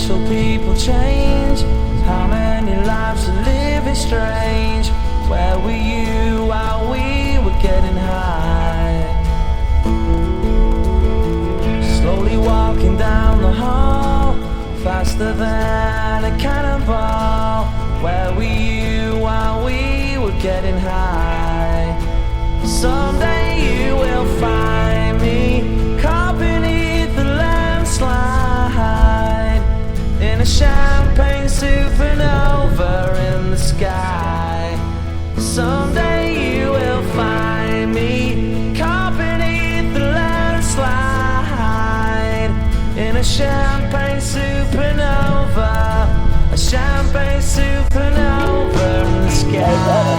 special people change? How many lives are living strange? Where were you while we were getting high? Slowly walking down the hall, faster than a cannonball. Where were you while we were getting high? Someday you will find me caught beneath the landslide, in a champagne supernova in the sky. Someday you will find me caught beneath the landslide, in a champagne supernova, a champagne supernova in the sky.